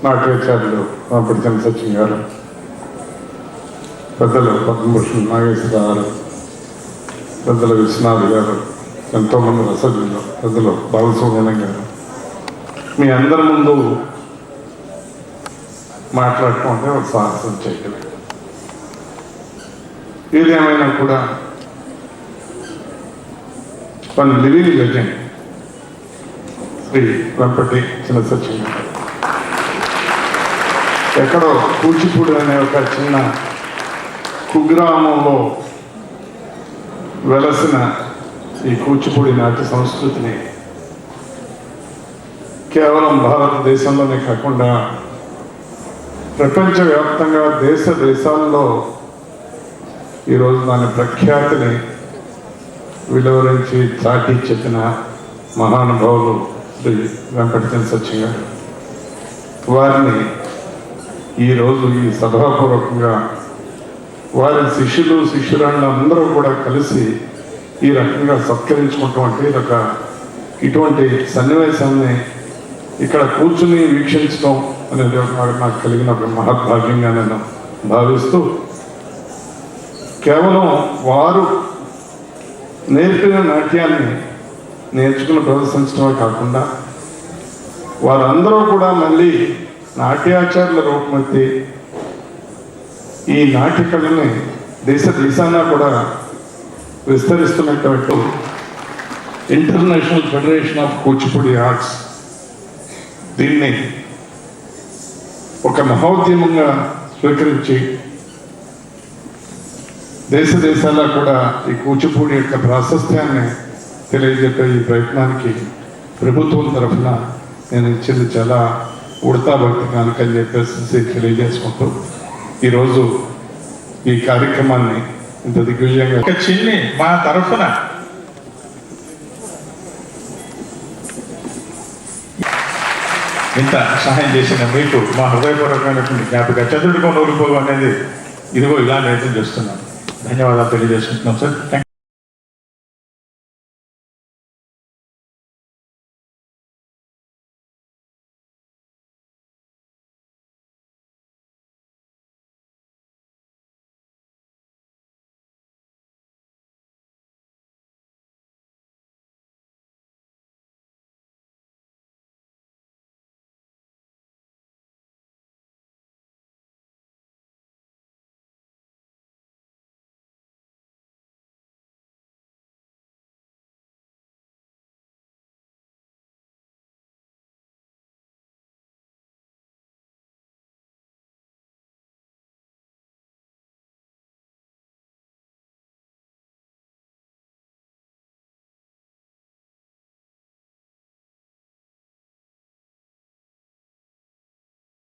నాట్యాచార్యులు పడిచిన సచిన్ గారు, పెద్దలు పద్మభూషణ్ నాగేశ్వరరావు గారు, పెద్దలు విశ్వనాథ్ గారు, ఎంతోమంది రసజ్ఞులు, పెద్దలు బాలసుబ్రహ్మణ్యం గారు, మీ అందరి ముందు మాట్లాడుకుంటే ఒక సాహసం చేయగలిగారు. ఏదేమైనా కూడా one living legend Shri Vempati Chinna Sachin గారు ఎక్కడో కూచిపూడి అనే ఒక చిన్న కుగ్రామంలో వెలసిన ఈ కూచిపూడి నాట్య సంస్కృతిని కేవలం భారతదేశంలోనే కాకుండా ప్రపంచవ్యాప్తంగా దేశాల్లో ఈరోజు దాని ప్రఖ్యాతిని విలువరించి చాటి చెప్పిన మహానుభావులు శ్రీ వెంపటి సచిన్ గారు. వారిని ఈరోజు ఈ సభాపూర్వకంగా వారి శిష్యురాళ్ళు అందరూ కూడా కలిసి ఈ రకంగా సత్కరించుకుంటాం అంటే ఇటువంటి సన్నివేశాన్ని ఇక్కడ కూర్చుని వీక్షించడం అనేది నాకు కలిగిన ఒక మహద్భాగ్యంగా నేను భావిస్తూ, కేవలం వారు నేర్పిన నాట్యాన్ని నేర్చుకుని ప్రదర్శించడమే కాకుండా వారందరూ కూడా మళ్ళీ నాట్యాచార్యుల రూపమెత్తి ఈ నాట్య కళని దేశాన కూడా విస్తరిస్తున్నటువంటి international federation of Kuchipudi arts దీన్ని ఒక మహోద్యమంగా స్వీకరించి దేశాల్లో కూడా ఈ కూచిపూడి యొక్క ప్రాశస్త్యాన్ని తెలియజెప్పే ఈ ప్రయత్నానికి ప్రభుత్వం తరఫున నేను ఇచ్చింది చాలా ఉడతా భక్తి కానుకని చెప్పేసి తెలియజేసుకుంటూ ఈరోజు ఈ కార్యక్రమాన్ని ఇంత దిగ్విజయంగా ఒక చిన్ని మా తరఫున ఇంత సహాయం చేసిన మీకు మా హృదయపూర్వకమైనటువంటి జ్ఞాపక చతుర్థిగా నూరిపోవు అనేది ఇదిగో ఇలా ప్రయత్నం చేస్తున్నాను. ధన్యవాదాలు తెలియజేసుకుంటున్నాం సార్.